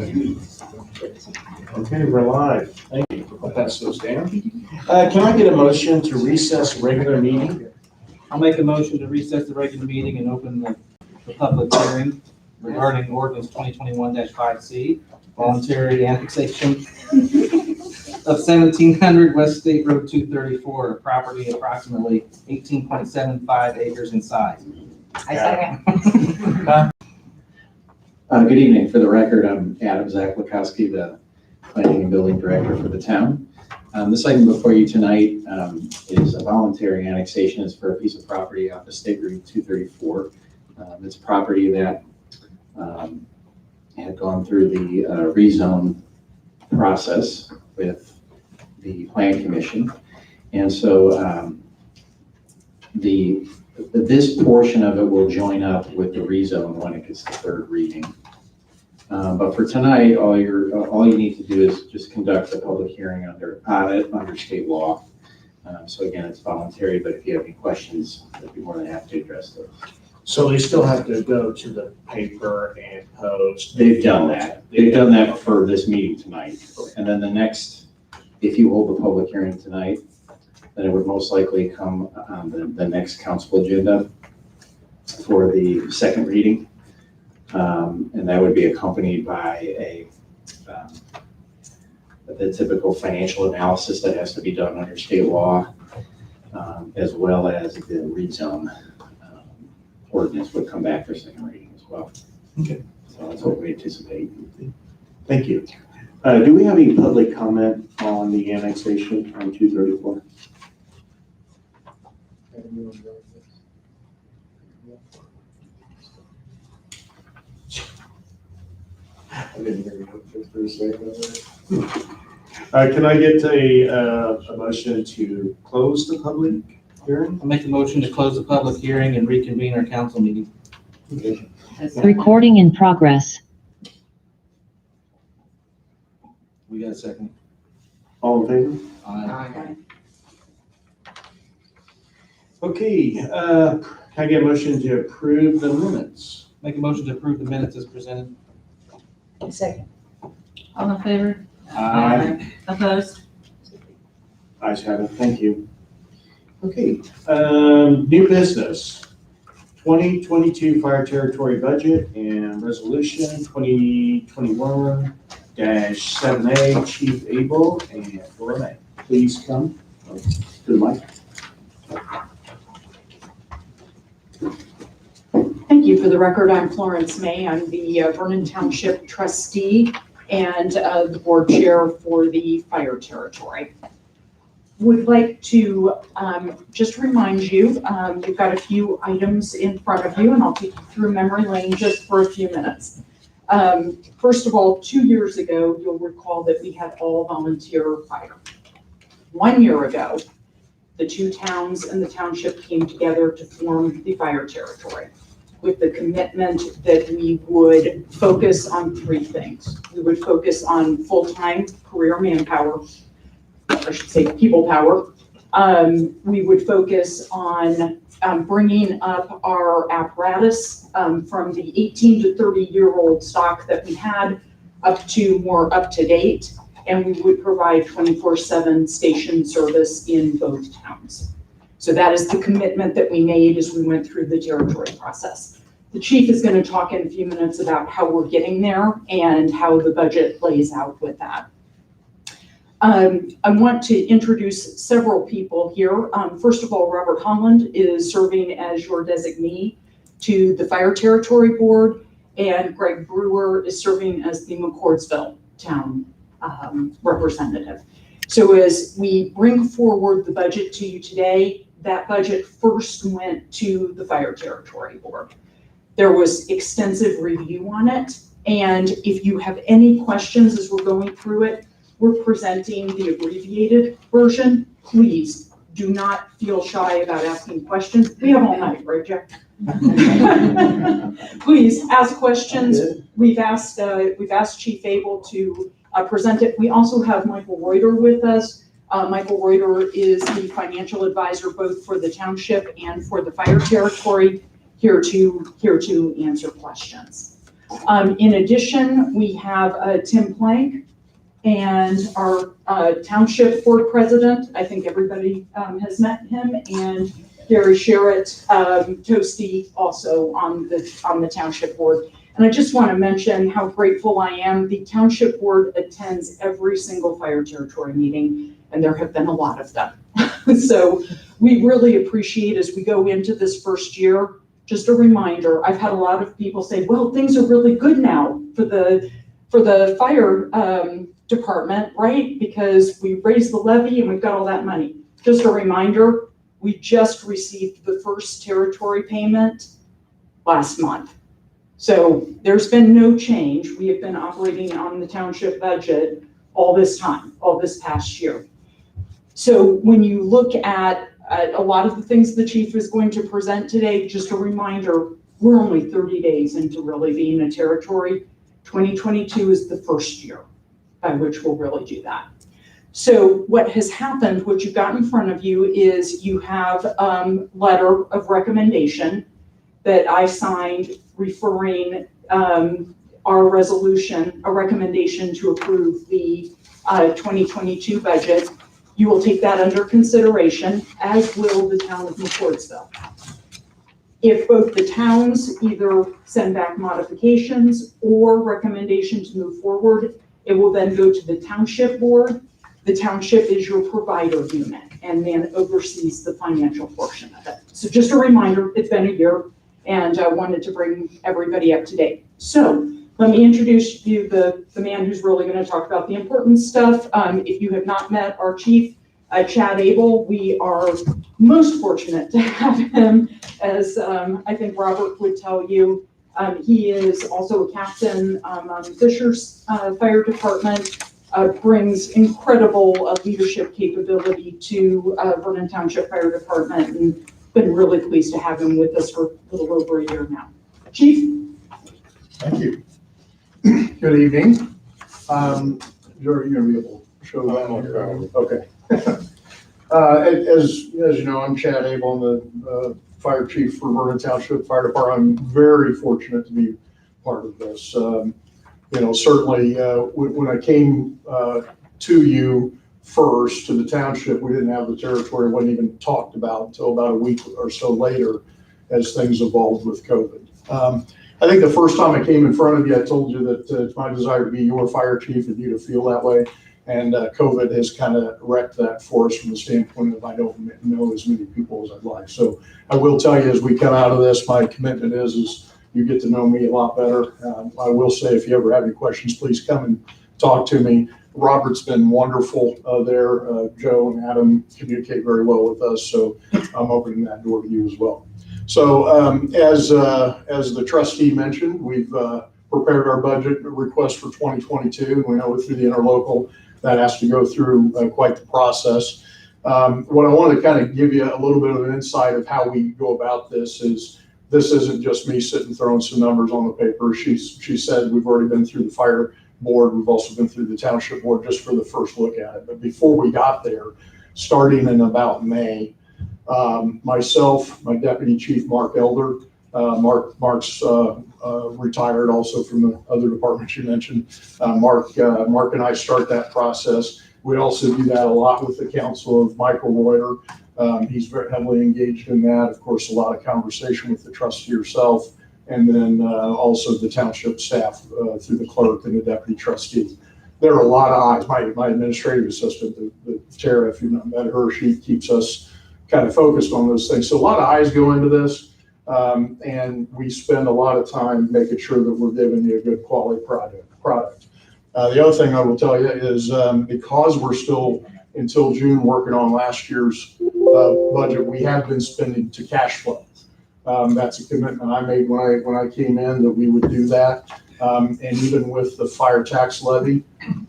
Okay, we're live. Thank you. I'll pass those down. Can I get a motion to recess regular meeting? I'll make a motion to recess the regular meeting and open the public hearing regarding ordinance 2021-5C, voluntary annexation of 1700 West State Road 234, a property approximately 18.75 acres in size. I second. Good evening. For the record, I'm Adam Zaklakowski, the Planning and Building Director for the town. This item before you tonight is a voluntary annexation. It's for a piece of property off of State Route 234. It's a property that had gone through the rezone process with the Plan Commission. And so this portion of it will join up with the rezone when it gets to third reading. But for tonight, all you need to do is just conduct a public hearing under state law. So again, it's voluntary, but if you have any questions, I'd be more than happy to address those. So they still have to go to the paper and post. They've done that. They've done that for this meeting tonight. And then the next, if you hold the public hearing tonight, then it would most likely come on the next council agenda for the second reading. And that would be accompanied by the typical financial analysis that has to be done under state law, as well as the rezone ordinance would come back for second reading as well. Okay. So that's what we anticipate. Thank you. Do we have any public comment on the annexation on 234? I didn't hear you for a second. Can I get a motion to close the public hearing? I'll make a motion to close the public hearing and reconvene our council meeting. Okay. Recording in progress. We got a second. All in favor? Aye. Okay, can I get a motion to approve the minutes? Make a motion to approve the minutes as presented. Second. All in favor? Aye. Opposed? Ayes have it, thank you. Okay, new business, 2022 fire territory budget and resolution 2021-7A, Chief Abel and Laura May. Please come to the mic. Thank you. For the record, I'm Florence May. I'm the Vernon Township trustee and the board chair for the fire territory. Would like to just remind you, you've got a few items in front of you, and I'll take you through memory lane just for a few minutes. First of all, 2 years ago, you'll recall that we had all volunteer fire. 1 year ago, the two towns and the township came together to form the fire territory, with the commitment that we would focus on three things. We would focus on full-time career manpower, I should say people power. We would focus on bringing up our apparatus from the 18 to 30-year-old stock that we had up to more up-to-date, and we would provide 24/7 station service in both towns. So that is the commitment that we made as we went through the territory process. The chief is going to talk in a few minutes about how we're getting there and how the budget plays out with that. I want to introduce several people here. First of all, Robert Holland is serving as your designee to the Fire Territory Board, and Greg Brewer is serving as the McCordsville Town representative. So as we bring forward the budget to you today, that budget first went to the Fire Territory Board. There was extensive review on it, and if you have any questions as we're going through it, we're presenting the abbreviated version. Please do not feel shy about asking questions. We have all night, right, Jeff? Please ask questions. We've asked Chief Abel to present it. We also have Michael Reuter with us. Michael Reuter is the financial advisor both for the township and for the fire territory, here to answer questions. In addition, we have Tim Plank and our township board president. I think everybody has met him, and Gary Sherritt, Toasty, also on the township board. And I just want to mention how grateful I am. The township board attends every single fire territory meeting, and there have been a lot of them. So we really appreciate as we go into this first year. Just a reminder, I've had a lot of people say, well, things are really good now for the fire department, right? Because we raised the levy and we've got all that money. Just a reminder, we just received the first territory payment last month. So there's been no change. We have been operating on the township budget all this time, all this past year. So when you look at a lot of the things the chief is going to present today, just a reminder, we're only 30 days into really being a territory. 2022 is the first year by which we'll really do that. So what has happened, what you've got in front of you is you have a letter of recommendation that I signed referring our resolution, a recommendation to approve the 2022 budget. You will take that under consideration, as will the town of McCordsville. If both the towns either send back modifications or recommendations to move forward, it will then go to the township board. The township is your provider unit and then oversees the financial portion of it. So just a reminder, it's been a year, and I wanted to bring everybody up to date. So let me introduce you the man who's really going to talk about the important stuff. If you have not met our chief, Chad Abel, we are most fortunate to have him, as I think Robert would tell you. He is also a captain on Fisher's Fire Department, brings incredible leadership capability to Vernon Township Fire Department, and been really pleased to have him with us for a little over a year now. Chief? Thank you. Good evening. You're going to be able to show that here. Okay. As you know, I'm Chad Abel. I'm the fire chief for Vernon Township Fire Department. I'm very fortunate to be part of this. Certainly when I came to you first, to the township, we didn't have the territory. It wasn't even talked about until about a week or so later as things evolved with COVID. I think the first time I came in front of you, I told you that it's my desire to be your fire chief and you to feel that way. And COVID has kind of wrecked that for us from the standpoint of I don't know as many people as I'd like. So I will tell you, as we come out of this, my commitment is you get to know me a lot better. I will say, if you ever have any questions, please come and talk to me. Robert's been wonderful there. Joe and Adam communicate very well with us, so I'm opening that door to you as well. So as the trustee mentioned, we've prepared our budget request for 2022, and we know through the interlocal that has to go through quite the process. What I want to kind of give you a little bit of an insight of how we go about this is, this isn't just me sitting throwing some numbers on the paper. She said we've already been through the fire board. We've also been through the township board just for the first look at it. But before we got there, starting in about May, myself, my deputy chief, Mark Elder, Mark's retired also from the other departments you mentioned. Mark and I start that process. We also do that a lot with the council of Michael Reuter. He's very heavily engaged in that. Of course, a lot of conversation with the trustee herself, and then also the township staff through the clerk and the deputy trustee. There are a lot of eyes. My administrative assistant, the Tara, if you've not met her, she keeps us kind of focused on those things. So a lot of eyes go into this. And we spend a lot of time making sure that we're giving you a good quality product. The other thing I will tell you is because we're still until June working on last year's budget, we have been spending to cash flow. That's a commitment I made when I came in, that we would do that. And even with the fire tax levy,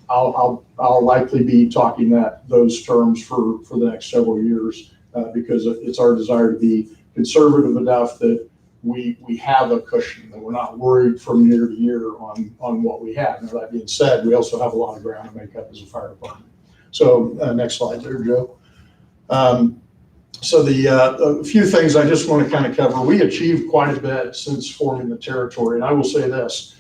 I'll likely be talking those terms for the next several years because it's our desire to be conservative enough that we have a cushion, that we're not worried from year to year on what we have. Now, that being said, we also have a lot of ground to make up as a fire department. So next slide there, Joe. So a few things I just want to kind of cover. We achieved quite a bit since forming the territory. And I will say this,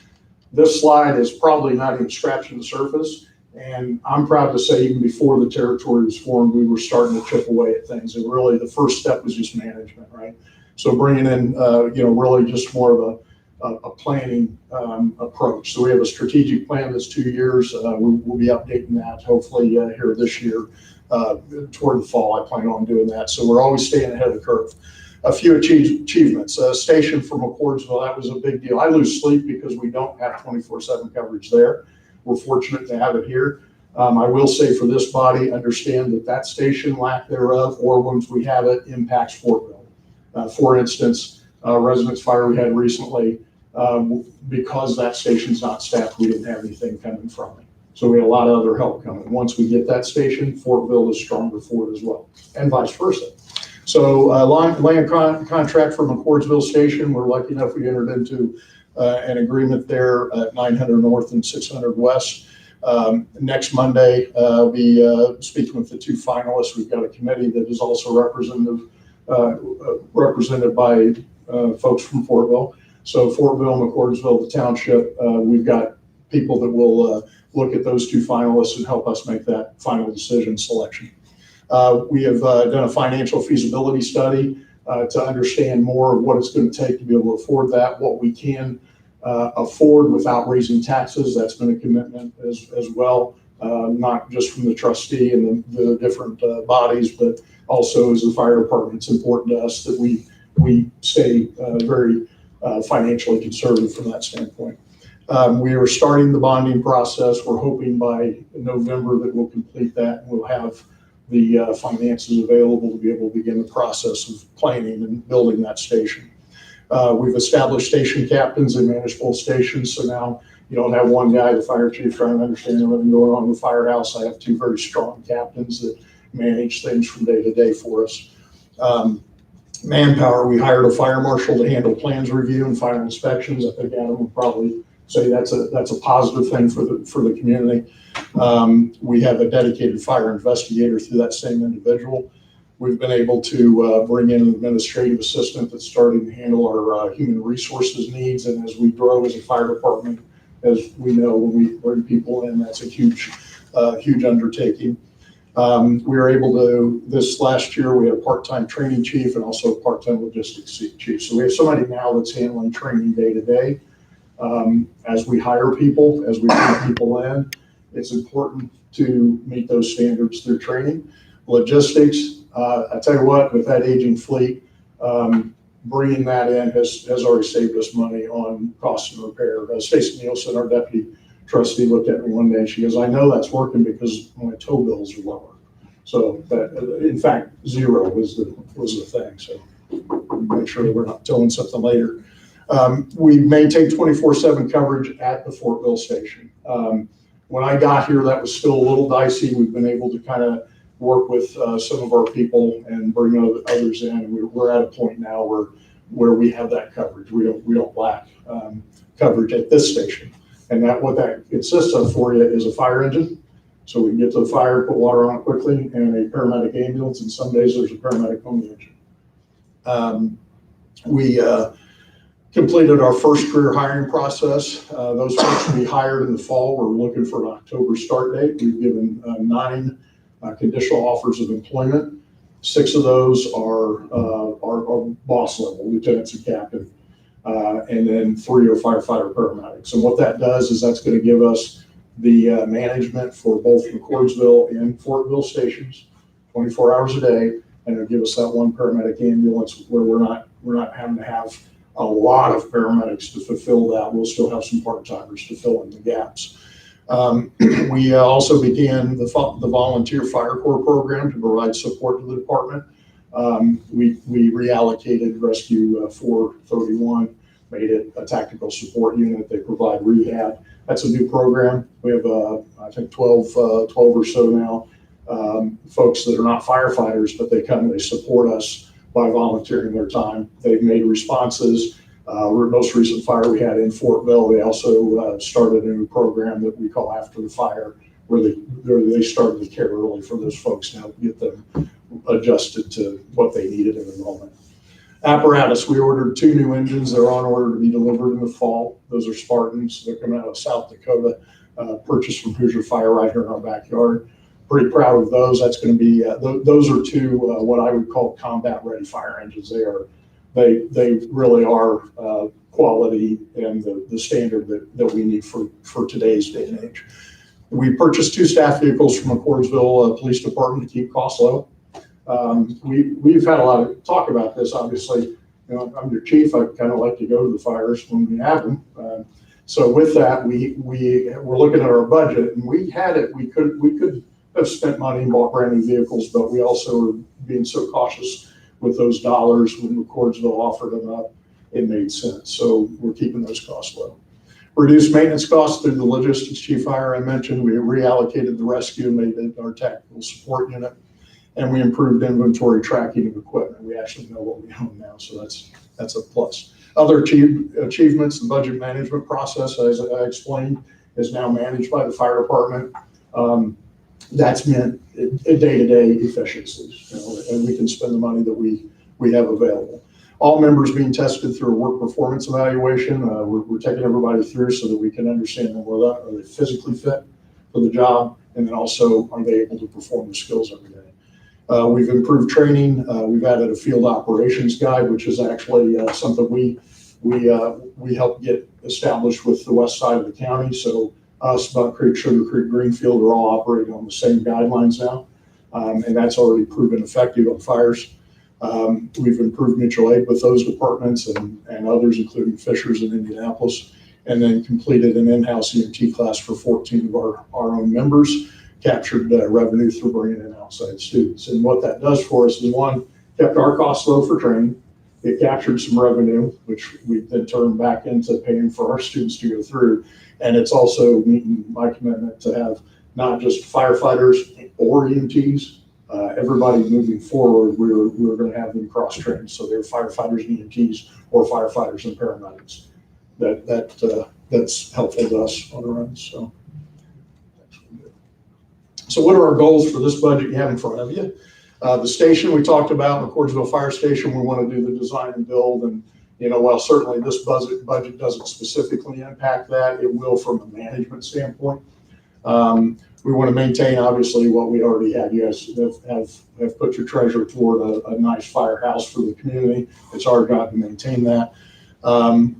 This slide is probably not even scratching the surface. And I'm proud to say, even before the territory was formed, we were starting to chip away at things. And really, the first step was just management, right? So bringing in, really just more of a planning approach. So we have a strategic plan that's 2 years. We'll be updating that hopefully here this year toward the fall. I plan on doing that. So we're always staying ahead of the curve. A few achievements. Station from McCordsville, that was a big deal. I lose sleep because we don't have 24/7 coverage there. We're fortunate to have it here. I will say for this body, understand that station, lack thereof, or once we have it, impacts Fortville. For instance, residence fire we had recently, because that station's not staffed, we didn't have anything coming from it. So we had a lot of other help coming. Once we get that station, Fortville is stronger for it as well, and vice versa. So land contract for McCordsville Station, we're lucky enough we entered into an agreement there at 900 North and 600 West. Next Monday, I'll be speaking with the 2 finalists. We've got a committee that is also represented by folks from Fortville. So Fortville, McCordsville, the township, we've got people that will look at those 2 finalists and help us make that final decision selection. We have done a financial feasibility study to understand more of what it's going to take to be able to afford that, what we can afford without raising taxes. That's been a commitment as well, not just from the trustee and the different bodies, but also as the fire department. It's important to us that we stay very financially conservative from that standpoint. We are starting the bonding process. We're hoping by November that we'll complete that and we'll have the finances available to be able to begin the process of planning and building that station. We've established station captains and manage both stations. So now you don't have one guy, the fire chief, trying to understand everything going on in the firehouse. I have 2 very strong captains that manage things from day to day for us. Manpower, we hired a fire marshal to handle plans review and final inspections. I think Adam would probably say that's a positive thing for the community. We have a dedicated fire investigator through that same individual. We've been able to bring in an administrative assistant that's starting to handle our human resources needs. And as we grow as a fire department, as we know, when we bring people in, that's a huge undertaking. We were able to, this last year, we had a part-time training chief and also a part-time logistics chief. So we have somebody now that's handling training day to day. As we hire people, as we bring people in, it's important to meet those standards through training. Logistics, I tell you what, with that aging fleet, bringing that in has already saved us money on cost and repair. Stacy Nielsen, our deputy trustee, looked at me one day. She goes, "I know that's working because my tow bills are lower." So that, in fact, 0 was the thing. So make sure that we're not towing something later. We maintain 24/7 coverage at the Fortville station. When I got here, that was still a little dicey. We've been able to kind of work with some of our people and bring others in. And we're at a point now where we have that coverage. We don't lack coverage at this station. And what that consists of for you is a fire engine. So we can get to the fire, put water on it quickly, and a paramedic ambulance. And some days there's a paramedic on the engine. We completed our first career hiring process. Those folks will be hired in the fall. We're looking for an October start date. We've given 9 conditional offers of employment. 6 of those are boss level, lieutenants and captain, and then 3 are firefighter paramedics. And what that does is that's going to give us the management for both McCordsville and Fortville stations, 24 hours a day, and it'll give us that 1 paramedic ambulance where we're not having to have a lot of paramedics to fulfill that. We'll still have some part-timers to fill in the gaps. We also began the volunteer fire corps program to provide support to the department. We reallocated Rescue 431, made it a tactical support unit. They provide rehab. That's a new program. We have, I think, 12 or so now, folks that are not firefighters, but they come and they support us by volunteering their time. They've made responses. Most recent fire we had in Fortville, they also started a new program that we call After the Fire, where they started the care early for those folks to help get them adjusted to what they needed in the moment. Apparatus, we ordered 2 new engines. They're on order to be delivered in the fall. Those are Spartans. They're coming out of South Dakota, purchased from Hoosier Fire right here in our backyard. Pretty proud of those. That's going to be, those are 2 what I would call combat-ready fire engines. They really are quality and the standard that we need for today's day and age. We purchased 2 staff vehicles from the Fortville Police Department to keep costs low. We've had a lot of talk about this. Obviously, I'm your chief. I kind of like to go to the fires when we have them. So with that, we're looking at our budget, and we could have spent money and bought brand new vehicles, but we also are being so cautious with those dollars. When McCordsville offered them up, it made sense. So we're keeping those costs low. Reduced maintenance costs through the logistics chief hire I mentioned. We reallocated the rescue, made it our technical support unit, and we improved inventory tracking of equipment. We actually know what we own now, so that's a plus. Other achievements, the budget management process, as I explained, is now managed by the fire department. That's meant day-to-day efficiencies, and we can spend the money that we have available. All members being tested through a work performance evaluation. We're taking everybody through so that we can understand them. Are they physically fit for the job? And then also, are they able to perform the skills every day? We've improved training. We've added a field operations guide, which is actually something we helped get established with the west side of the county. So us, Buck Creek, Sugar Creek, Greenfield are all operating on the same guidelines now. And that's already proven effective on fires. We've improved mutual aid with those departments and others, including Fishers in Indianapolis, and then completed an in-house EMT class for 14 of our own members, captured revenue through bringing in outside students. And what that does for us is, one, kept our costs low for training. It captured some revenue, which we then turned back into paying for our students to go through. And it's also meeting my commitment to have not just firefighters or EMTs, everybody moving forward, we're going to have them cross-trained. So they're firefighters and EMTs or firefighters and paramedics. That's helpful to us on the run. So what are our goals for this budget you have in front of you? The station we talked about, McCordsville Fire Station, we want to do the design and build. And, while certainly this budget doesn't specifically impact that, it will from a management standpoint. We want to maintain, obviously, what we already have. You guys have put your treasure toward a nice firehouse for the community. It's our job to maintain that.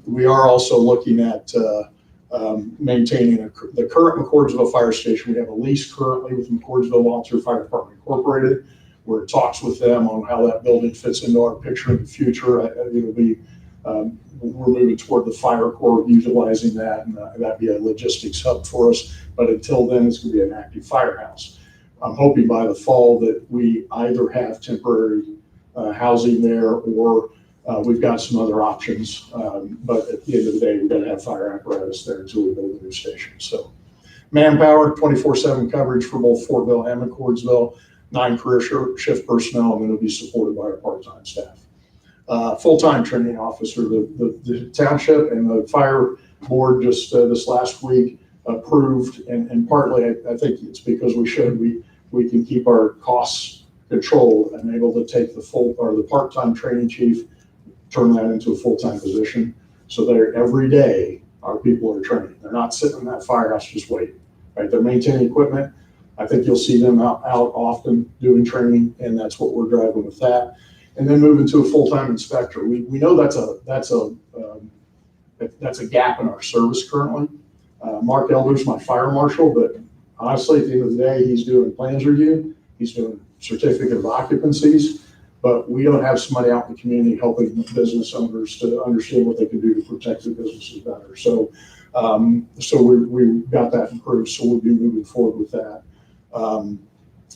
We are also looking at maintaining the current McCordsville Fire Station. We have a lease currently with McCordsville Volunteer Fire Department Incorporated. We're in talks with them on how that building fits into our picture in the future. It'll be we're moving toward the fire corps, utilizing that, and that'd be a logistics hub for us. But until then, it's going to be an active firehouse. I'm hoping by the fall that we either have temporary housing there, or we've got some other options. But at the end of the day, we've got to have fire apparatus there until we build a new station. So manpower, 24/7 coverage for both Fortville and McCordsville, 9 career shift personnel, and then it'll be supported by our part-time staff. Full-time training officer, the township and the fire board just this last week approved, and partly I think it's because we showed we can keep our costs controlled and able to take the part-time training chief, turn that into a full-time position. So there every day our people are training. They're not sitting in that firehouse just waiting, right? They're maintaining equipment. I think you'll see them out often doing training, and that's what we're driving with that. And then moving to a full-time inspector. We know that's a gap in our service currently. Mark Elder's my fire marshal, but honestly, at the end of the day, he's doing plans review, he's doing certificate of occupancies, but we don't have somebody out in the community helping business owners to understand what they can do to protect their businesses better. So, we've got that improved, so we'll be moving forward with that.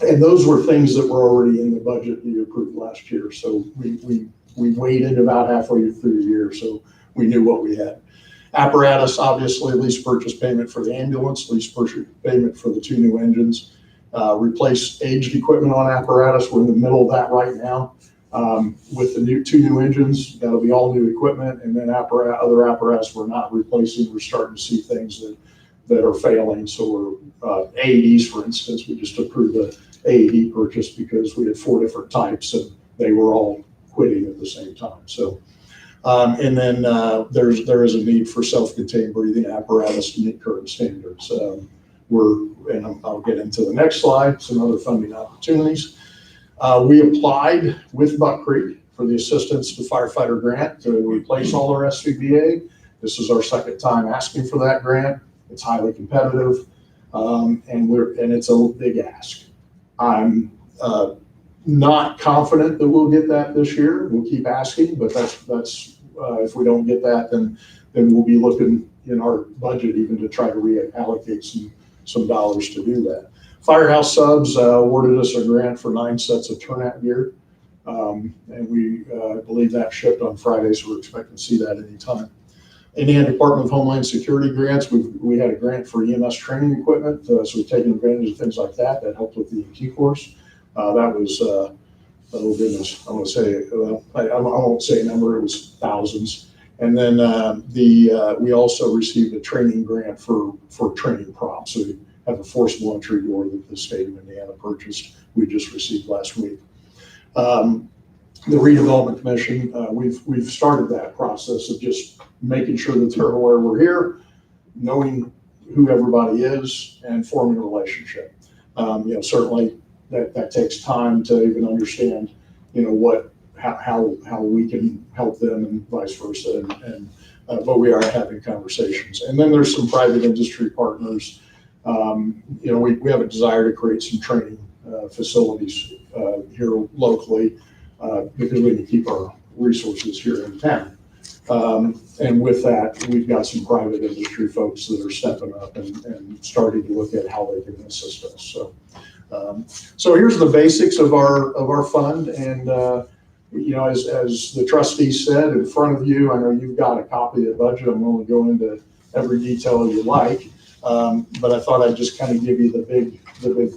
And those were things that were already in the budget that you approved last year. So we waited about halfway through the year, so we knew what we had. Apparatus, obviously, lease purchase payment for the ambulance, lease purchase payment for the 2 new engines, replace aged equipment on apparatus. We're in the middle of that right now. With the 2 new engines, that'll be all new equipment, and then other apparatus we're not replacing. We're starting to see things that are failing. So we're AEDs, for instance, we just approved the AED purchase because we had 4 different types and they were all quitting at the same time. So, and then there is a need for self-contained breathing apparatus to meet current standards. I'll get into the next slide, some other funding opportunities. We applied with Buck Creek for the Assistance to Firefighter Grant to replace all our SCBA. This is our second time asking for that grant. It's highly competitive, and it's a big ask. I'm not confident that we'll get that this year. We'll keep asking, but that's if we don't get that, then we'll be looking in our budget even to try to reallocate some dollars to do that. Firehouse Subs awarded us a grant for 9 sets of turnout gear, and we believe that shipped on Friday, so we're expecting to see that anytime. Indiana Department of Homeland Security grants, we had a grant for EMS training equipment, so we've taken advantage of things like that. That helped with the EQ course. That was, oh goodness, I want to say, I won't say a number, it was thousands. And then we also received a training grant for training props. So we have a forcible entry door that the state of Indiana purchased. We just received last week. The Redevelopment Commission, we've started that process of just making sure that they're aware we're here, knowing who everybody is, and forming a relationship. Certainly that takes time to even understand, how we can help them and vice versa. But we are having conversations. And then there's some private industry partners. We have a desire to create some training facilities here locally because we can keep our resources here in town. And with that, we've got some private industry folks that are stepping up and starting to look at how they can assist us. So here's the basics of our fund. And as the trustee said in front of you, I know you've got a copy of the budget. I'm going to go into every detail you like, but I thought I'd just kind of give you the big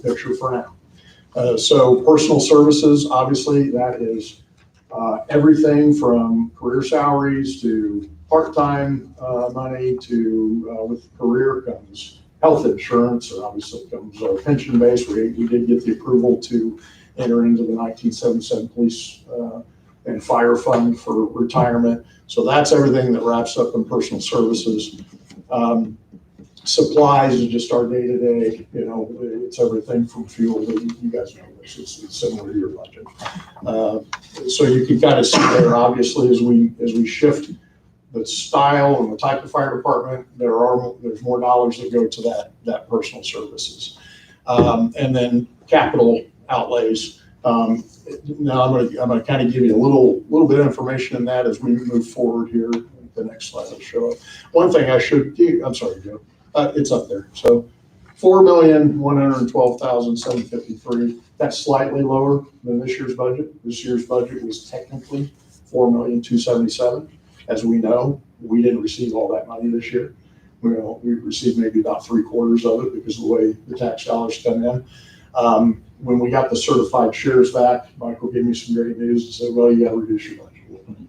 picture for now. So personal services, obviously, that is everything from career salaries to part-time money to with career comes health insurance, and obviously comes our pension base. We did get the approval to enter into the 1977 police and fire fund for retirement. So that's everything that wraps up in personal services. Supplies is just our day-to-day, it's everything from fuel. You guys know this, it's similar to your budget. So you can kind of see there, obviously, as we shift the style and the type of fire department, there's more dollars that go to that personal services. And then capital outlays. Now I'm going to kind of give you a little bit of information in that as we move forward here. The next slide will show it. One thing I should do, I'm sorry, Joe. It's up there. So $4,112,753. That's slightly lower than this year's budget. This year's budget was technically $4,277,000. As we know, we didn't receive all that money this year. We received maybe about 3/4 of it because of the way the tax dollars come in. When we got the certified shares back, Michael gave me some great news and said, well, you got to reduce your budget a little bit.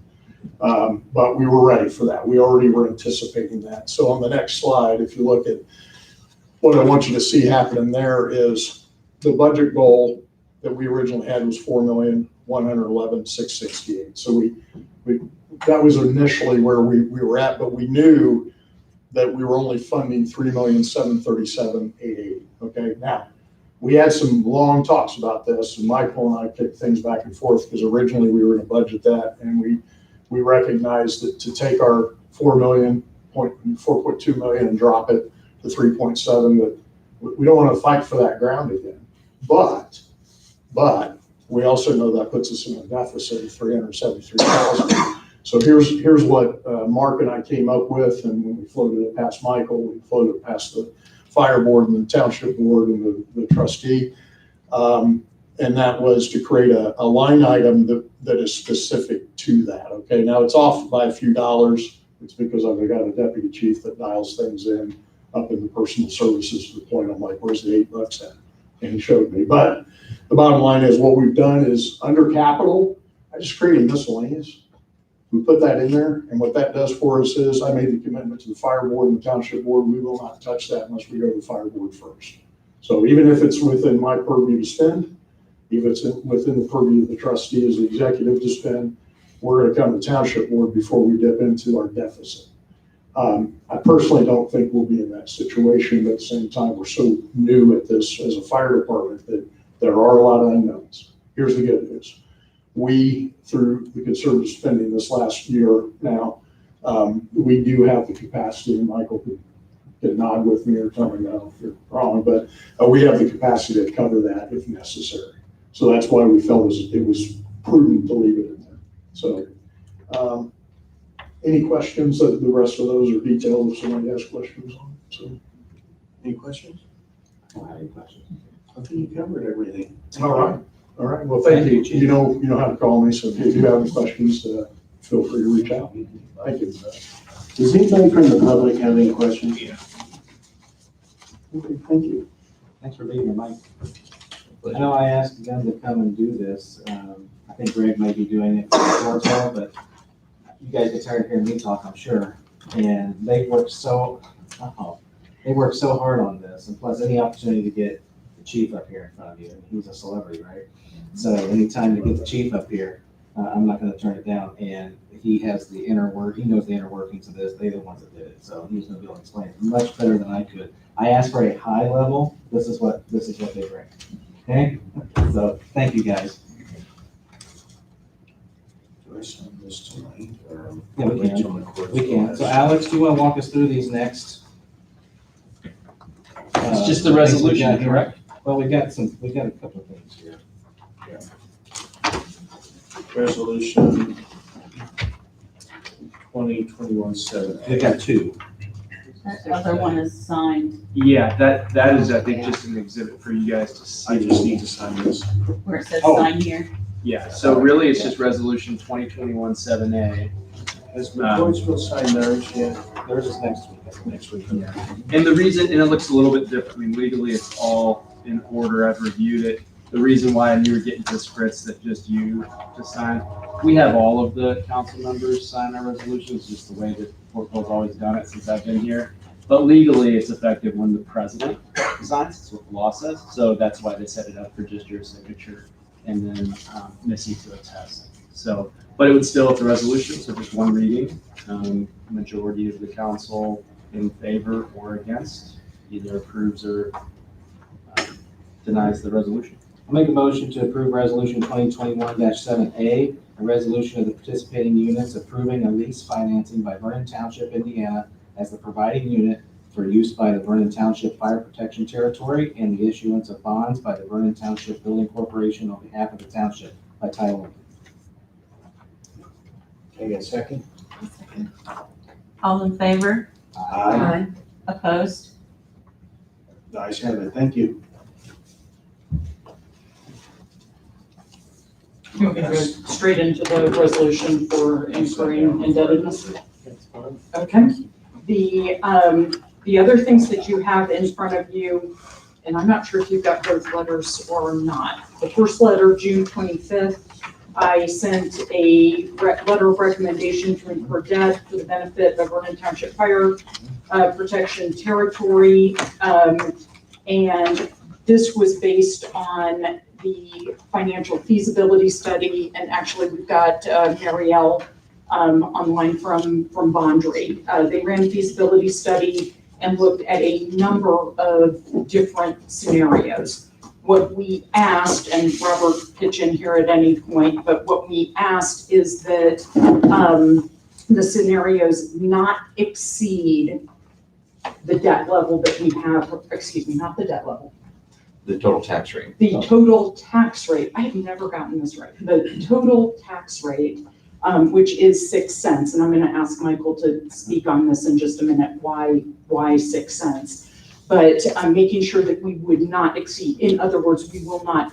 But we were ready for that. We already were anticipating that. So on the next slide, if you look at what I want you to see happening there is the budget goal that we originally had was $4,111,668. So that was initially where we were at, but we knew that we were only funding $3,737,880. Okay, now we had some long talks about this, and Michael and I kicked things back and forth because originally we were going to budget that, and we recognized that to take our $4.2 million and drop it to 3.7, that we don't want to fight for that ground again. But we also know that puts us in a deficit of $373,000. So here's what Mark and I came up with, and when we floated it past Michael, we floated it past the fire board and the township board and the trustee, and that was to create a line item that is specific to that. Okay, now it's off by a few dollars. It's because I've got a deputy chief that dials things in up in the personal services to the point I'm like, where's the $8 at? And he showed me. But the bottom line is what we've done is under capital, I just created miscellaneous. We put that in there, and what that does for us is I made the commitment to the fire board and the township board. We will not touch that unless we go to the fire board first. So even if it's within my purview to spend, If it's within the purview of the trustee as the executive to spend, we're going to come to township board before we dip into our deficit. I personally don't think we'll be in that situation, but at the same time, we're so new at this as a fire department that there are a lot of unknowns. Here's the good news. We, through the conservative spending this last year now, we do have the capacity, and Michael could nod with me or tell me no if you're wrong, but we have the capacity to cover that if necessary. So that's why we felt it was prudent to leave it in there. So, any questions? The rest of those are detailed if somebody has questions on it. So, Any questions? I don't have any questions. I think you covered everything. all right. All right. Well, thank you. You know how to call me. So if you have any questions, feel free to reach out. Thank you. Does anybody from the public have any questions? Yeah. Okay, thank you. Thanks for being here, Mike. I know I asked them to come and do this. I think Greg might be doing it for Fortville, but you guys get tired of hearing me talk, I'm sure. And they worked so hard on this, and plus any opportunity to get the chief up here in front of you. He's a celebrity, right? So anytime to get the chief up here, I'm not gonna turn it down. And he has the he knows the inner workings of this. They're the ones that did it. So he's gonna be able to explain it much better than I could. I asked for a high level. This is what they bring. Okay? So thank you, guys. Do I sign this tonight or? Yeah, we wait can. till the court We can. goes? So Alex, do you wanna walk us through these next? It's just the things we resolution, got here? correct? Well, we got a couple of things here. Resolution 2021-7. We got two. That other one is signed Yeah, that is, I think, just an exhibit for you guys to see. I just need to sign this. where it says Oh. sign here. Yeah, so really, it's just resolution 2021-7A. Has McCoysville signed theirs yet? Theirs is next week. Next week. And the reason, and it looks a little bit different, I mean, legally, it's all in order, I've reviewed it. The reason why you were getting this, Fritz, that just you to sign, we have all of the council members sign our resolutions, just the way that Fortville's always done it since I've been here. But legally, it's effective when the president signs, that's what the law says, so that's why they set it up for just your signature and then Missy to attest. So, but it would still, it's a resolution, so just one reading, majority of the council in favor or against, either approves or denies the resolution. I'll make a motion to approve resolution 2021-7A, a resolution of the participating units approving a lease financing by Vernon Township, Indiana as the providing unit for use by the Vernon Township Fire Protection Territory and the issuance of bonds by the Vernon Township Building Corporation on behalf of the township by title only. Can I get a second? All in favor? Aye. Opposed? The ayes have it. Thank you. You want me to go straight into the resolution for incurring indebtedness? Okay. The other things that you have in front of you, and I'm not sure if you've got both letters or not. The first letter, June 25th, I sent a letter of recommendation to incur debt for the benefit of Vernon Township Fire Protection Territory. And this was based on the financial feasibility study, and actually we've got Marielle online from Bondry. They ran a feasibility study and looked at a number of different scenarios. What we asked, and Robert pitch in here at any point, but what we asked is that the scenarios not exceed the debt level that we have, excuse me, not the debt level, The total tax rate. the total tax rate. I have never gotten this right. The total tax rate, which is 6 cents, and I'm going to ask Michael to speak on this in just a minute. Why 6 cents? But I'm making sure that we would not exceed. In other words, we will not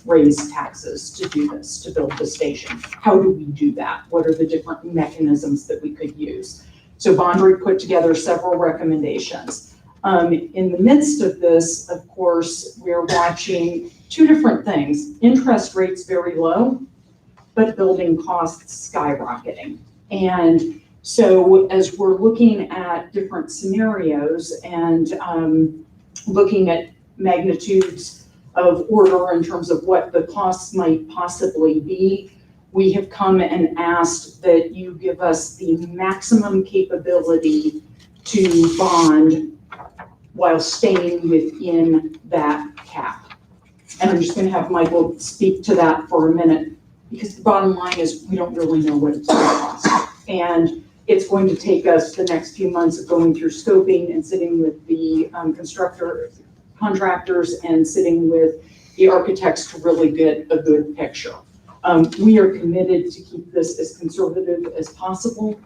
raise taxes to do this, to build the station. How do we do that? What are the different mechanisms that we could use? So Bondry put together several recommendations. In the midst of this, of course, we're watching two different things. Interest rates very low, but building costs skyrocketing. And so as we're looking at different scenarios and looking at magnitudes of order in terms of what the costs might possibly be, we have come and asked that you give us the maximum capability to bond while staying within that cap. And I'm just gonna have Michael speak to that for a minute, because the bottom line is we don't really know what it's gonna cost. And it's going to take us the next few months of going through scoping and sitting with the contractors and sitting with the architects to really get a good picture. We are committed to keep this as conservative as possible,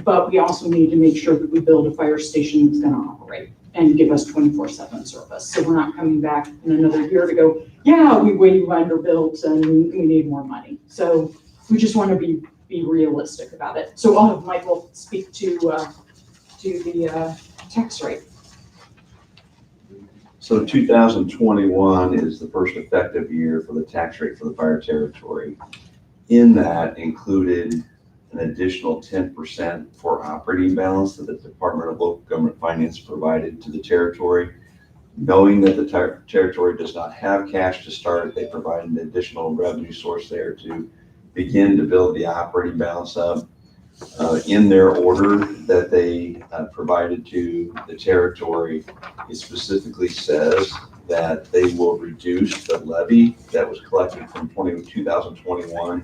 but we also need to make sure that we build a fire station that's gonna operate and give us 24/7 service. So we're not coming back in another year to go, yeah, we way underbuilt and we need more money. So we just wanna be realistic about it. So I'll have Michael speak to the tax rate. So 2021 is the first effective year for the tax rate for the fire territory. In that included an additional 10% for operating balance that the Department of Local Government Finance provided to the territory. Knowing that the territory does not have cash to start, they provide an additional revenue source there to begin to build the operating balance up. In their order that they provided to the territory, it specifically says that they will reduce the levy that was collected from 2021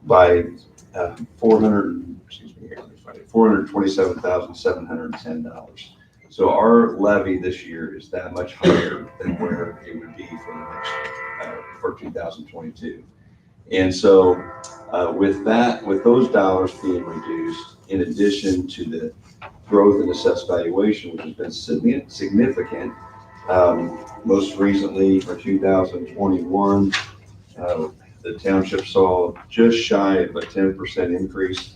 by $427,710. So our levy this year is that much higher than where it would be for the next for 2022. And so with those dollars being reduced, in addition to the growth in assessed valuation, which has been significant, most recently for 2021, the township saw just shy of a 10% increase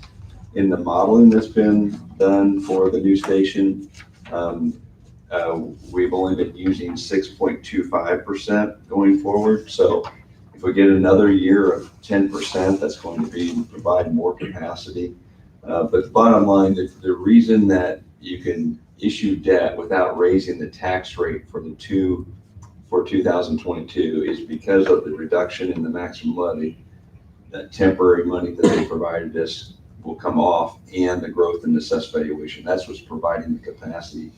in the modeling that's been done for the new station. We've only been using 6.25% going forward. So if we get another year of 10%, that's going to provide more capacity. But the bottom line, the reason that you can issue debt without raising the tax rate for 2022 is because of the reduction in the maximum levy. That temporary money that they provided us will come off, and the growth in assessed valuation. That's what's providing the capacity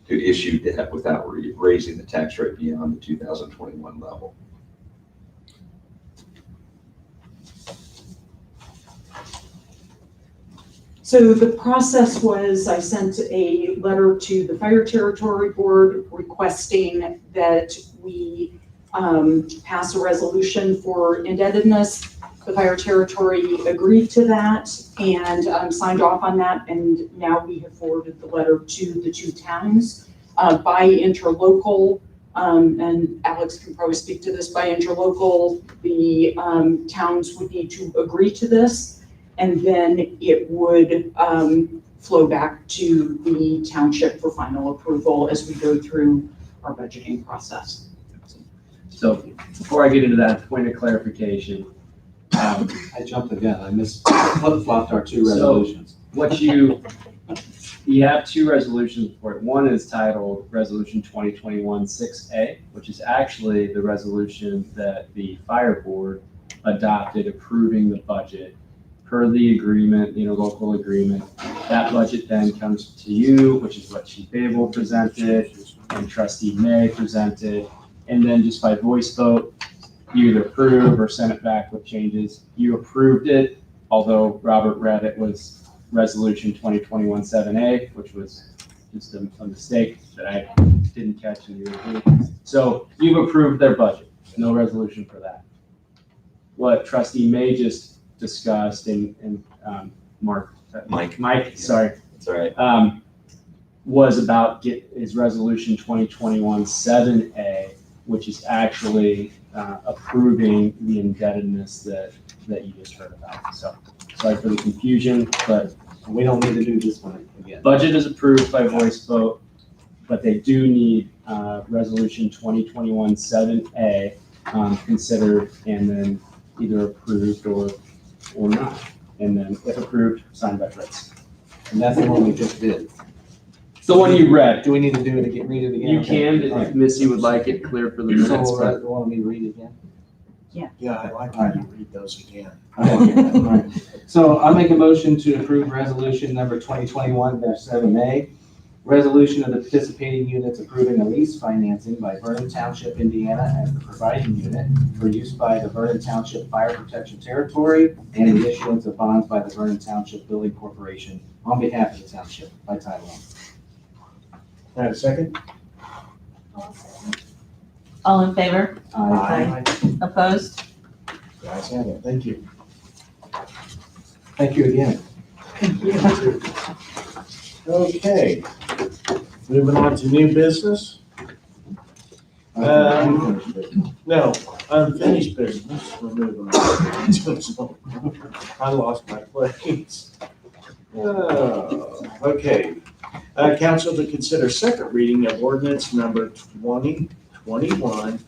to issue debt without raising the tax rate beyond the 2021 level. So the process was, I sent a letter to the Fire Territory Board requesting that we pass a resolution for indebtedness. The Fire Territory agreed to that and signed off on that, and now we have forwarded the letter to the two towns. By interlocal, and Alex can probably speak to this, by interlocal, the towns would need to agree to this, and then it would flow back to the township for final approval as we go through our budgeting process. So before I get into that, point of clarification. I jumped again. I flip-flopped our two resolutions. You have two resolutions for it. One is titled Resolution 2021-6A, which is actually the resolution that the fire board adopted approving the budget per the agreement, local agreement. That budget then comes to you, which is what Chief Babel presented and Trustee May presented. And then just by voice vote, you either approve or send it back with changes. You approved it, although Robert read it was Resolution 2021-7A, which was just a mistake that I didn't catch in your review. So you've approved their budget, no resolution for that. What Trustee May just discussed and Mike, sorry. That's all right. Was about his Resolution 2021-7A, which is actually approving the indebtedness that you just heard about. So sorry for the confusion, but We don't need to do this one again. budget is approved by voice vote, but they do need Resolution 2021-7A considered and then either approved or not. And then if approved, signed by Fritz. And that's the one we just did. The one you read. Do we need to do it again, read it again? You Okay. can, All if right. Missy would like it clear for the So minutes, we'll but want me to read it again? Yeah, I like how you read those again. Okay, all right. So I'll make a motion to approve resolution number 2021-7A. Resolution of the participating units approving a lease financing by Vernon Township, Indiana as the providing unit for use by the Vernon Township Fire Protection Territory and the issuance of bonds by the Vernon Township Building Corporation on behalf of the township by title only. Can I have a second? All in favor? Aye. Opposed? Guys have it, thank you. Thank you again. Okay, moving on to new business. No, unfinished business, we're moving on. I lost my place. Okay, council to consider second reading of ordinance number 2021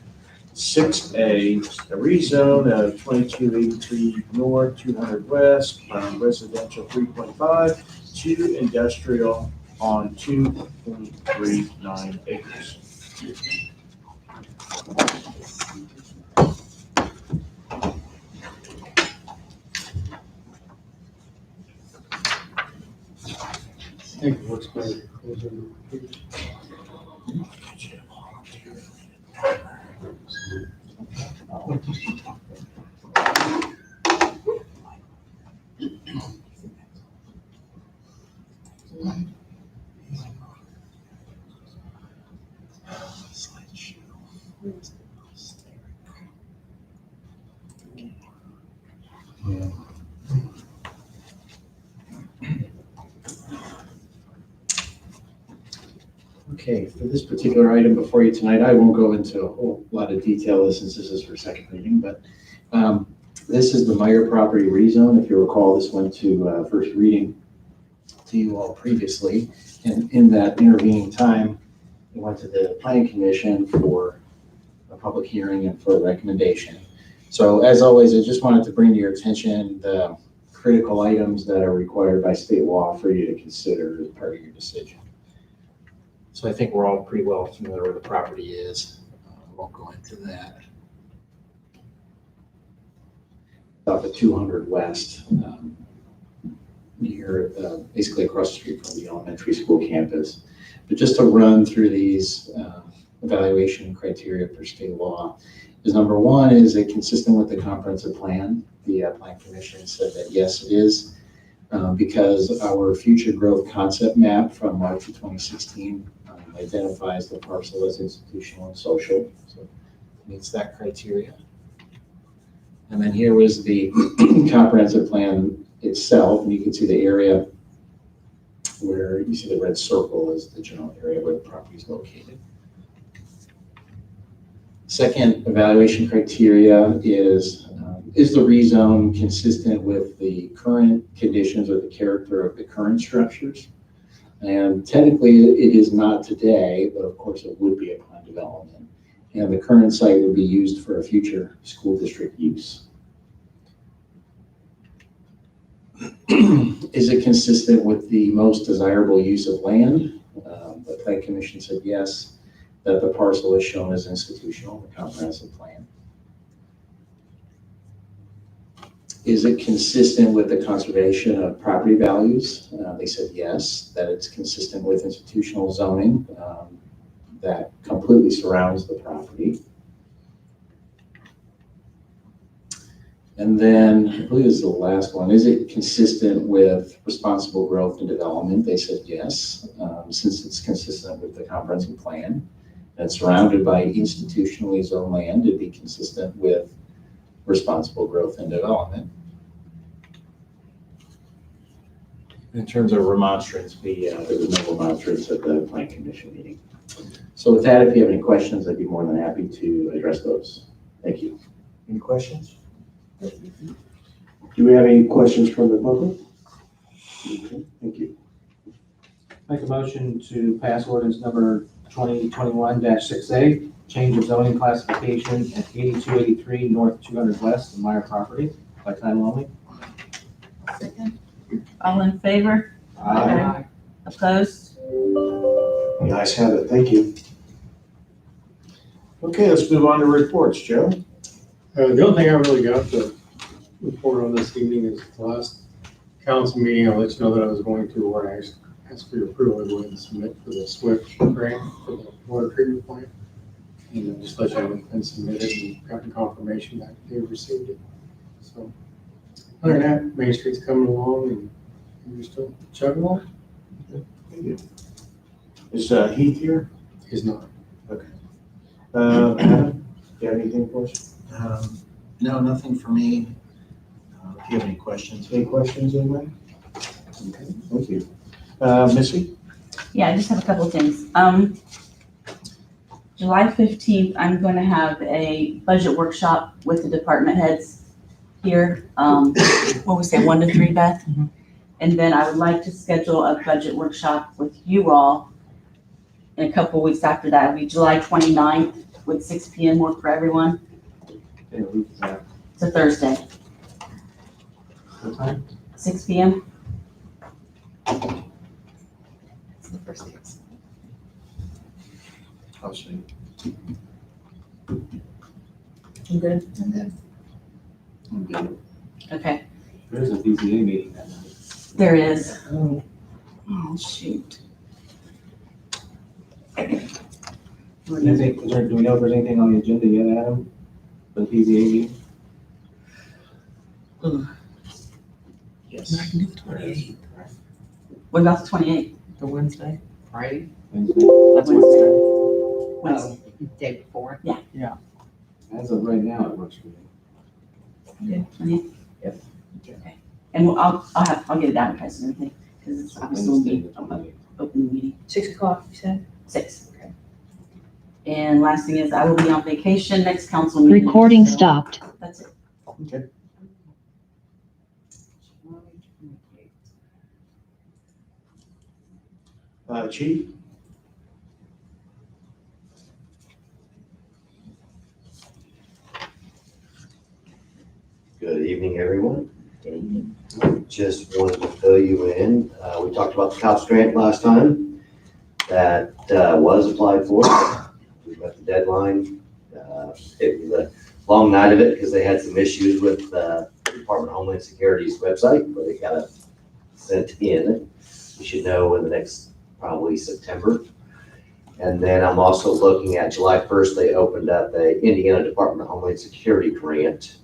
6A, a rezone of 2283 North, 200 West, from residential 3.5 to industrial on 2.39 acres. I think it looks great. Okay, for this particular item before you tonight, I won't go into a whole lot of detail since this is for second reading, but this is the Meyer property rezone. If you recall, this went to first reading to you all previously. And in that intervening time, it went to the planning commission for a public hearing and for a recommendation. So as always, I just wanted to bring to your attention the critical items that are required by state law for you to consider as part of your decision. So I think we're all pretty well familiar where the property is. I won't go into that. Off at 200 West, near, basically across the street from the elementary school campus. But just to run through these evaluation criteria for state law is number one, is it consistent with the comprehensive plan? The plan commission said that yes, it is. Because our future growth concept map from March of 2016 identifies the parcel as institutional and social, so it meets that criteria. And then here was the comprehensive plan itself, and you can see the area where you see the red circle is the general area where the property is located. Second evaluation criteria is the rezone consistent with the current conditions or the character of the current structures? And technically it is not today, but of course it would be upon development. And the current site would be used for a future school district use. Is it consistent with the most desirable use of land? The Planning Commission said yes, that the parcel is shown as institutional in the comprehensive plan. Is it consistent with the conservation of property values? They said yes, that it's consistent with institutional zoning that completely surrounds the property. And then I believe this is the last one. Is it consistent with responsible growth and development? They said yes, since it's consistent with the comprehensive plan and surrounded by institutionally zoned land, it'd be consistent with responsible growth and development. In terms of remonstrance, there was no remonstrance at the Planning Commission meeting. So with that, if you have any questions, I'd be more than happy to address those. Thank you. Any questions? Do we have any questions from the public? Okay, thank you. Make a motion to pass ordinance number 2021-6A, change of zoning classification at 8283 North 200 West, the Meyer property, by title only. Second. All in favor? Aye. Opposed? The ayes have it, thank you. Okay, let's move on to reports, Joe. The only thing I really got to report on this evening is the last council meeting. I'll let you know that I was going to, where I asked for your approval to go ahead and submit for the SWIFT grant for the water treatment plant. And just let you know it's been submitted and gotten confirmation that they've received it. So, other than that, Main Street's coming along and we're still chugging along. Thank you. Is Heath here? He's not. Adam, do you have anything for us? No, nothing for me. If you have any questions. Any questions, anybody? Okay, thank you. Missy? Yeah, I just have a couple of things. July 15th, I'm going to have a budget workshop with the department heads here. What we say, 1 to 3, Beth? And then I would like to schedule a budget workshop with you all in a couple of weeks after that. It'll be July 29th with 6 p.m. work for everyone. It's a Thursday, What time? 6 p.m. It's the first thing. I'll see. You good? And then I'm good. Okay, There's a BZA meeting that night. there is. Oh, shoot. Do we know if there's anything on the agenda yet, Adam, for the PZA meeting? Yes. What about the 28th? the Wednesday, Friday, Wednesday? that's Wednesday. Wednesday. Day before. As of right now, it works for me. 20th? Yep. Okay. And I'll get it advertised and everything, because it's obviously will Wednesday, be the 28th. open meeting. 6 o'clock, you said? 6. Okay. And last thing is I will be on vacation next council meeting. Recording so stopped. That's it. Okay. Chief? Good evening, everyone. Just wanted to fill you in. We talked about the COPS grant last time. That was applied for. We met the deadline. It was a long night of it because they had some issues with the Department of Homeland Security's website, but it got it sent in. We should know in the next, probably September. And then I'm also looking at July 1st, they opened up a Indiana Department of Homeland Security grant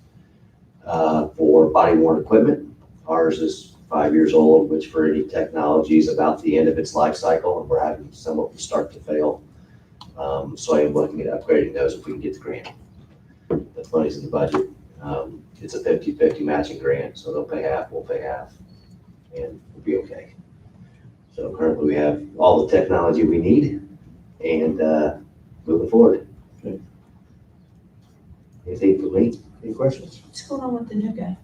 for body worn equipment. Ours is 5 years old, which for any technology is about the end of its life cycle, and we're having some of them start to fail. So I am looking at upgrading those if we can get the grant. The money's in the budget. It's a 50-50 matching grant, so they'll pay half, we'll pay half, and we'll be okay. So currently we have all the technology we need and moving forward. Good. Anything for me? Any questions? What's going on with the new guy?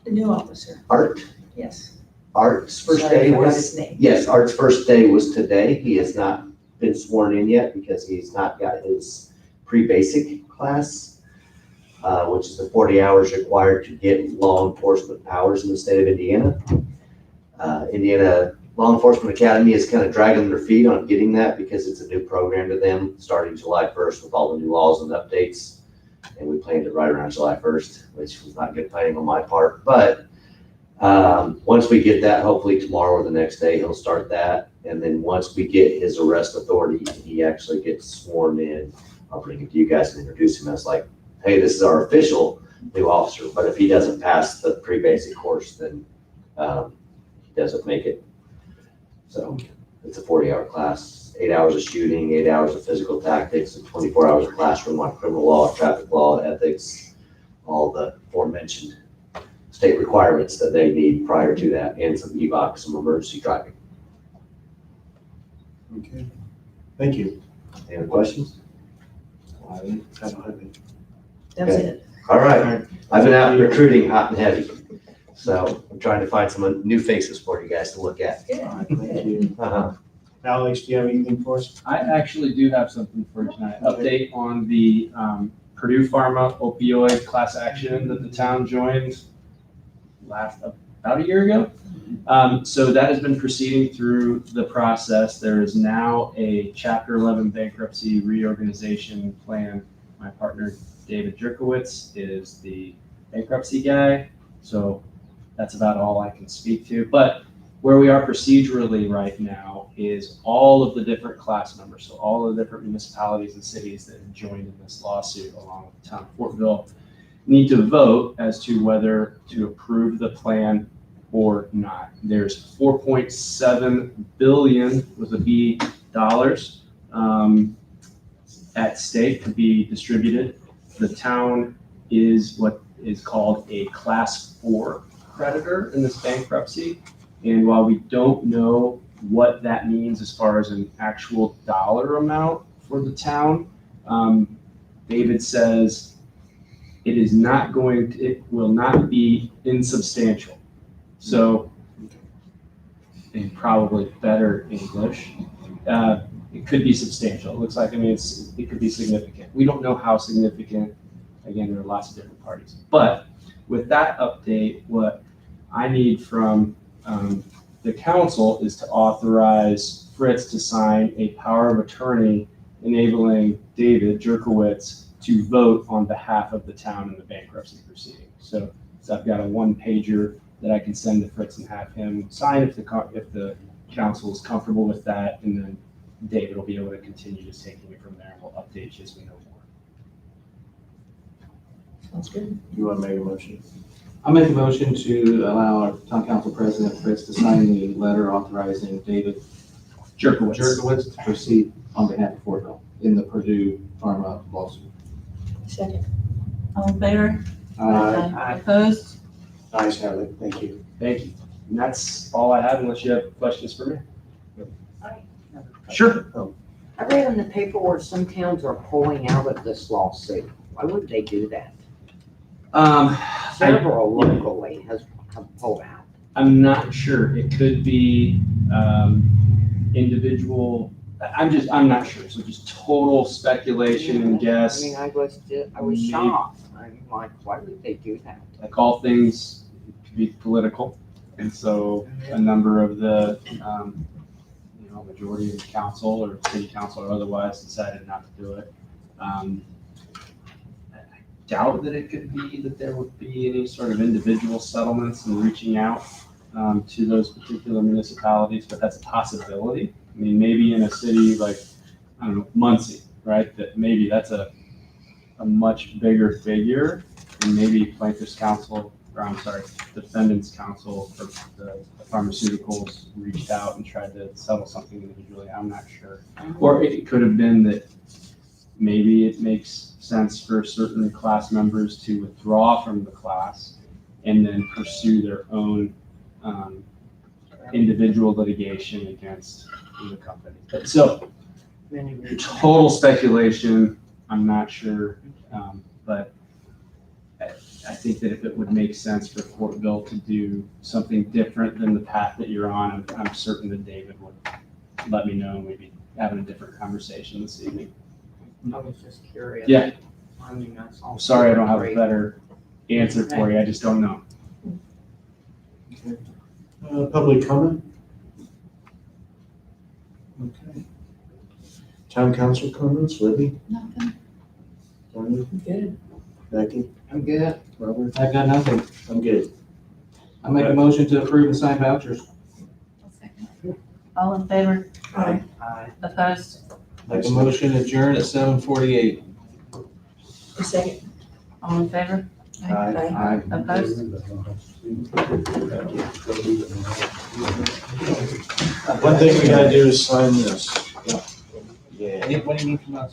The new officer? Art? Yes. Art's first Sorry, I day forgot was, his name. yes, Art's first day was today. He has not been sworn in yet because he's not got his pre-basic class, which is the 40 hours required to get law enforcement powers in the state of Indiana. Indiana Law Enforcement Academy is kind of dragging their feet on getting that because it's a new program to them starting July 1st with all the new laws and updates. And we planned it right around July 1st, which was not good planning on my part. But once we get that, hopefully tomorrow or the next day, he'll start that. And then once we get his arrest authority, he actually gets sworn in. I'll bring it to you guys and introduce him as like, hey, this is our official new officer. But if he doesn't pass the pre-basic course, then he doesn't make it. So it's a 40-hour class, 8 hours of shooting, 8 hours of physical tactics, and 24 hours of classroom on criminal law, traffic law, ethics, all the aforementioned state requirements that they need prior to that, and some EVOC, some emergency driving. Okay. Thank you. Any other questions? I don't have any. That's Okay. it. All right. I've been out recruiting hot and heavy. So I'm trying to find some new faces for you guys to look at. Good. All right, thank you. Uh-huh. Alex, do you have anything for us? I actually do have something for you tonight. Update on the Purdue Pharma opioid class action that the town joined about a year ago. So that has been proceeding through the process. There is now a Chapter 11 bankruptcy reorganization plan. My partner, David Jerkowitz, is the bankruptcy guy. So that's about all I can speak to. But where we are procedurally right now is all of the different class members, so all of the different municipalities and cities that have joined in this lawsuit along with the town of Fortville need to vote as to whether to approve the plan or not. There's 4.7 billion with a B dollars at stake to be distributed. The town is what is called a class 4 creditor in this bankruptcy. And while we don't know what that means as far as an actual dollar amount for the town, David says it will not be insubstantial. So, in probably better English, it could be substantial. It looks like, it could be significant. We don't know how significant. Again, there are lots of different parties. But with that update, what I need from the council is to authorize Fritz to sign a power of attorney enabling David Jerkowitz to vote on behalf of the town in the bankruptcy proceeding. So I've got a 1-pager that I can send to Fritz and have him sign if the council is comfortable with that, and then David will be able to continue just taking it from there, and we'll update you as we know more. Sounds good. You want to make a motion? I'll make a motion to allow our town council president Fritz to sign the letter authorizing David Jerkowitz to proceed on behalf of Fortville in the Purdue Pharma lawsuit. Second. All in favor? Aye. Opposed? Nice, Harley. Thank you. Thank you. And that's all I have unless you have questions for me. Sure. I read in the paper where some towns are pulling out of this lawsuit. Why would they do that? Several locally have pulled out. I'm not sure. It could be individual. I'm not sure. So just total speculation and guess. I mean, I was Maybe. shocked. I'm like, why would they do that? Like all things can be political, and so a number of the majority of the council or city council or otherwise decided not to do it. I doubt that it could be that there would be any sort of individual settlements and reaching out to those particular municipalities, but that's a possibility. I mean, maybe in a city like, I don't know, Muncie, right? That maybe that's a much bigger figure, and maybe plaintiff's counsel, or I'm sorry, defendant's counsel for the pharmaceuticals reached out and tried to settle something individually. I'm not sure. Or it could have been that maybe it makes sense for certain class members to withdraw from the class and then pursue their own individual litigation against the company. So total speculation, I'm not sure, but I think that if it would make sense for Fortville to do something different than the path that you're on, I'm certain that David would let me know and we'd be having a different conversation this evening. I was just curious. Yeah. I mean, that's all. I'm sorry I don't have a better answer for you. I just don't know. Public comment? Okay. Town council comments, Libby? Nothing. Tony? Good. Becky? I'm good. Robert? I've got nothing. I'm good. I'll make a motion to approve and sign vouchers. All in favor? Aye. Opposed? Make a motion to adjourn at 7:48. Second. All in favor? Aye. Opposed? One thing we gotta do is sign this. Yeah. What do you need from us?